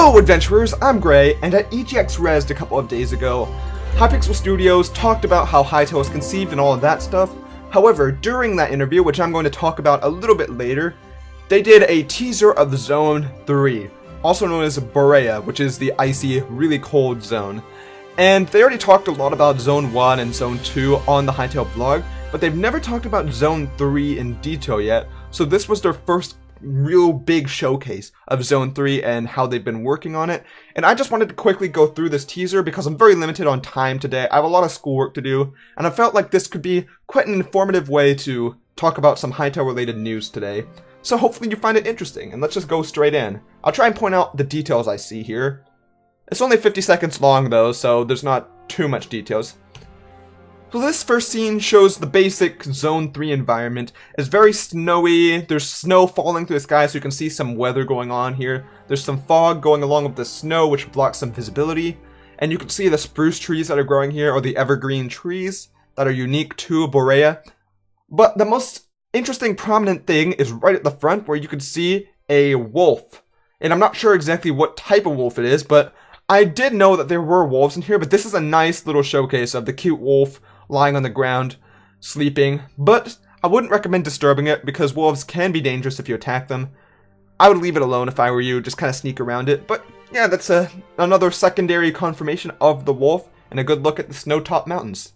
Hello adventurers, I'm Gray, and at EGX Rezzed a couple of days ago, Hypixel Studios talked about how Hytale was conceived and all of that stuff. However, during that interview, which I'm going to talk about a little bit later, they did a teaser of Zone 3, also known as Borea, which is the icy, really cold zone. And they already talked a lot about Zone 1 and Zone 2 on the Hytale blog, but they've never talked about Zone 3 in detail yet, so this was their first real big showcase of Zone 3 and how they've been working on it. And I just wanted to quickly go through this teaser because I'm very limited on time today. I have a lot of schoolwork to do, and I felt like this could be quite an informative way to talk about some Hytale related news today. So hopefully you find it interesting, and let's just go straight in. I'll try and point out the details I see here. It's only 50 seconds long though, so there's not too much details. So this first scene shows the basic Zone 3 environment. It's very snowy, there's snow falling through the sky so you can see some weather going on here. There's some fog going along with the snow which blocks some visibility. And you can see the spruce trees that are growing here, or the evergreen trees that are unique to Borea. But the most interesting prominent thing is right at the front where you can see a wolf. And I'm not sure exactly what type of wolf it is, but I did know that there were wolves in here, but this is a nice little showcase of the cute wolf lying on the ground, sleeping, but I wouldn't recommend disturbing it because wolves can be dangerous if you attack them. I would leave it alone if I were you, just kind of sneak around it, but yeah, that's another secondary confirmation of the wolf and a good look at the snow-topped mountains.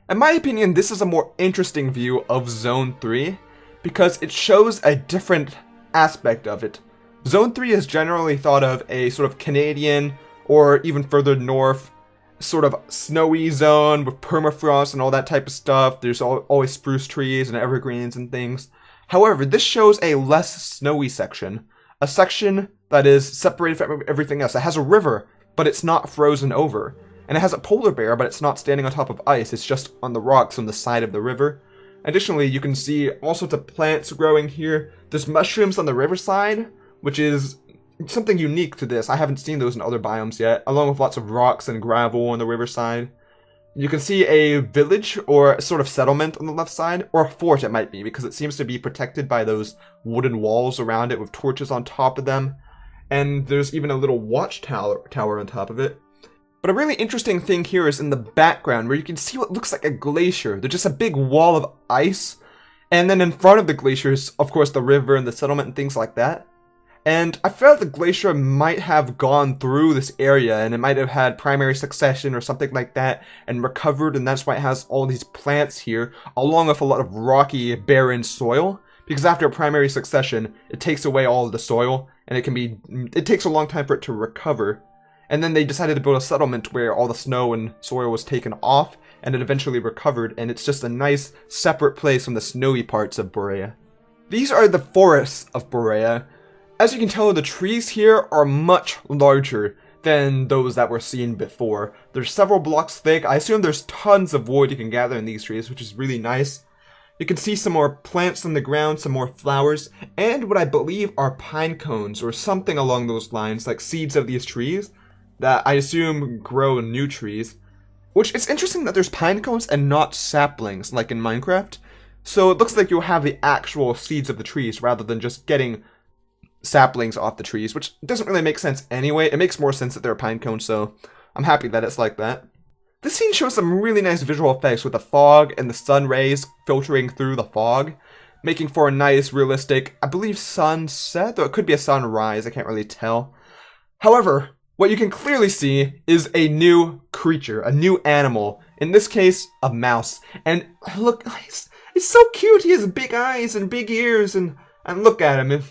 In my opinion, this is a more interesting view of Zone 3 because it shows a different aspect of it. Zone 3 is generally thought of a sort of Canadian or even further north sort of snowy zone with permafrost and all that type of stuff. There's always spruce trees and evergreens and things. However, this shows a less snowy section. A section that is separated from everything else. It has a river, but it's not frozen over. And it has a polar bear, but it's not standing on top of ice. It's just on the rocks on the side of the river. Additionally, you can see all sorts of plants growing here. There's mushrooms on the riverside, which is something unique to this. I haven't seen those in other biomes yet, along with lots of rocks and gravel on the riverside. You can see a village or a sort of settlement on the left side, or a fort it might be, because it seems to be protected by those wooden walls around it with torches on top of them. And there's even a little watchtower on top of it. But a really interesting thing here is in the background where you can see what looks like a glacier. There's just a big wall of ice, and then in front of the glacier is, of course, the river and the settlement and things like that. And I felt the glacier might have gone through this area and it might have had primary succession or something like that and recovered, and that's why it has all these plants here along with a lot of rocky, barren soil. Because after a primary succession, it takes away all of the soil and it takes a long time for it to recover. And then they decided to build a settlement where all the snow and soil was taken off and it eventually recovered, and it's just a nice separate place from the snowy parts of Borea. These are the forests of Borea. As you can tell, the trees here are much larger than those that were seen before. There's several blocks thick. I assume there's tons of wood you can gather in these trees, which is really nice. You can see some more plants on the ground, some more flowers, and what I believe are pine cones or something along those lines, like seeds of these trees that I assume grow in new trees. Which, it's interesting that there's pine cones and not saplings like in Minecraft. So it looks like you'll have the actual seeds of the trees rather than just getting saplings off the trees, which doesn't really make sense anyway. It makes more sense that they're pine cones, so I'm happy that it's like that. This scene shows some really nice visual effects with the fog and the sun rays filtering through the fog, making for a nice, realistic, I believe, sunset, though it could be a sunrise, I can't really tell. However, what you can clearly see is a new creature, a new animal, in this case, a mouse. And look, he's so cute. He has big eyes and big ears, and look at him.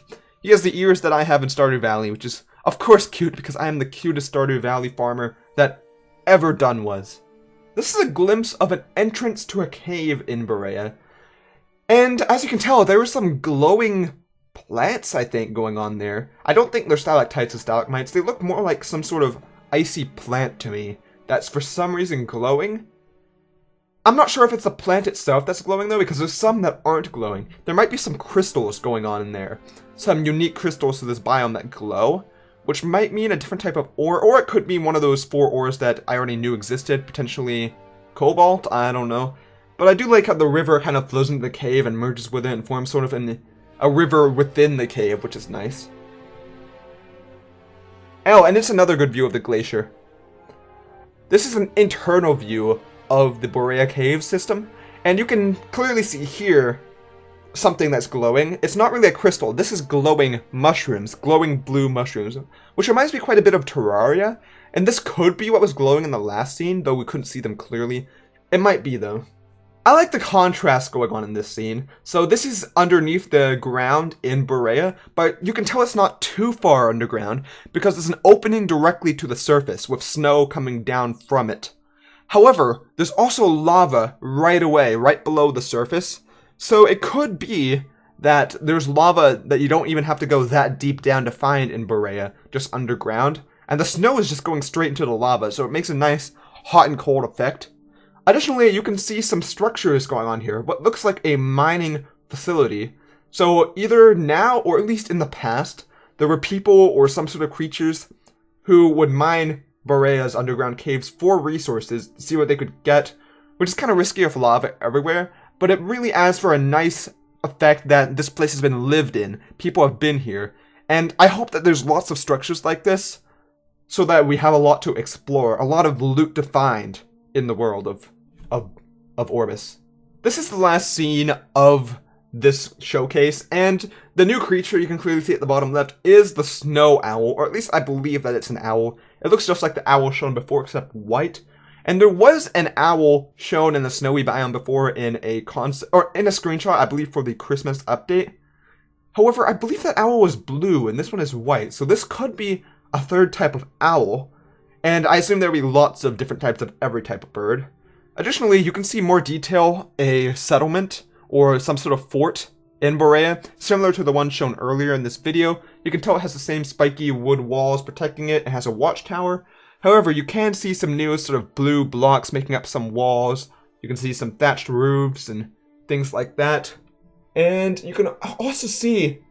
He has the ears that I have in Stardew Valley, which is, of course, cute because I am the cutest Stardew Valley farmer that ever done was. This is a glimpse of an entrance to a cave in Borea. And as you can tell, there were some glowing plants, I think, going on there. I don't think they're stalactites or stalagmites. They look more like some sort of icy plant to me that's for some reason glowing. I'm not sure if it's the plant itself that's glowing though, because there's some that aren't glowing. There might be some crystals going on in there. Some unique crystals to this biome that glow, which might mean a different type of ore, or it could be one of those 4 ores that I already knew existed, potentially cobalt, I don't know. But I do like how the river kind of flows into the cave and merges with it and forms sort of a river within the cave, which is nice. Oh, and it's another good view of the glacier. This is an internal view of the Borea cave system, and you can clearly see here something that's glowing. It's not really a crystal. This is glowing mushrooms, glowing blue mushrooms, which reminds me quite a bit of Terraria, and this could be what was glowing in the last scene, though we couldn't see them clearly. It might be, though. I like the contrast going on in this scene. So this is underneath the ground in Borea, but you can tell it's not too far underground because there's an opening directly to the surface with snow coming down from it. However, there's also lava right away, right below the surface. So it could be that there's lava that you don't even have to go that deep down to find in Borea, just underground. And the snow is just going straight into the lava, so it makes a nice hot and cold effect. Additionally, you can see some structures going on here, what looks like a mining facility. So either now, or at least in the past, there were people or some sort of creatures who would mine Borea's underground caves for resources to see what they could get, which is kind of risky with lava everywhere, but it really adds for a nice effect that this place has been lived in. People have been here, and I hope that there's lots of structures like this, so that we have a lot to explore, a lot of loot to find in the world of Orbis. This is the last scene of this showcase, and the new creature you can clearly see at the bottom left is the snow owl, or at least I believe that it's an owl. It looks just like the owl shown before, except white. And there was an owl shown in the snowy biome before in a concept, or in a screenshot, I believe, for the Christmas update. However, I believe that owl was blue, and this one is white, so this could be a third type of owl, and I assume there will be lots of different types of every type of bird. Additionally, you can see more detail, a settlement, or some sort of fort in Borea, similar to the one shown earlier in this video. You can tell it has the same spiky wood walls protecting it. It has a watchtower. However, you can see some new sort of blue blocks making up some walls. You can see some thatched roofs and things like that. And you can also see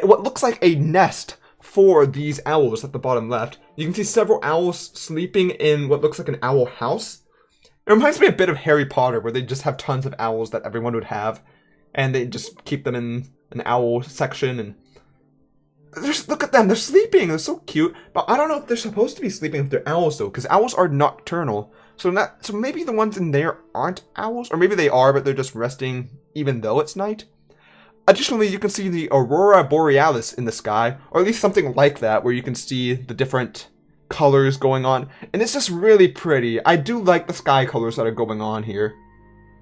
what looks like a nest for these owls at the bottom left. You can see several owls sleeping in what looks like an owl house. It reminds me a bit of Harry Potter, where they just have tons of owls that everyone would have, and they just keep them in an owl section, and look at them, they're sleeping, they're so cute, but I don't know if they're supposed to be sleeping if they're owls, though, because owls are nocturnal, so maybe the ones in there aren't owls, or maybe they are, but they're just resting even though it's night. Additionally, you can see the Aurora Borealis in the sky, or at least something like that, where you can see the different colors going on, and it's just really pretty. I do like the sky colors that are going on here.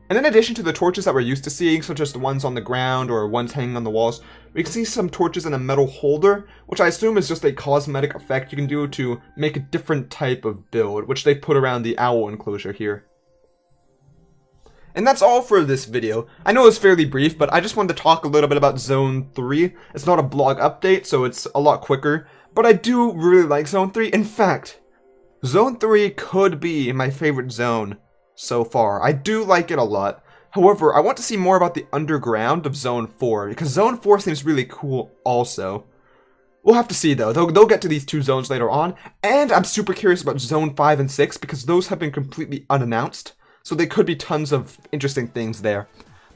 And in addition to the torches that we're used to seeing, such as the ones on the ground or ones hanging on the walls, we can see some torches in a metal holder, which I assume is just a cosmetic effect you can do to make a different type of build, which they put around the owl enclosure here. And that's all for this video. I know it's fairly brief, but I just wanted to talk a little bit about Zone 3. It's not a blog update, so it's a lot quicker. But I do really like Zone 3. In fact, Zone 3 could be my favorite zone so far. I do like it a lot. However, I want to see more about the underground of Zone 4, because Zone 4 seems really cool also. We'll have to see, though. They'll get to these two zones later on. And I'm super curious about Zone 5 and 6, because those have been completely unannounced. So there could be tons of interesting things there.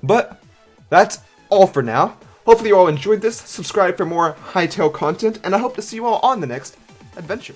But that's all for now. Hopefully you all enjoyed this, subscribe for more Hytale content, and I hope to see you all on the next adventure.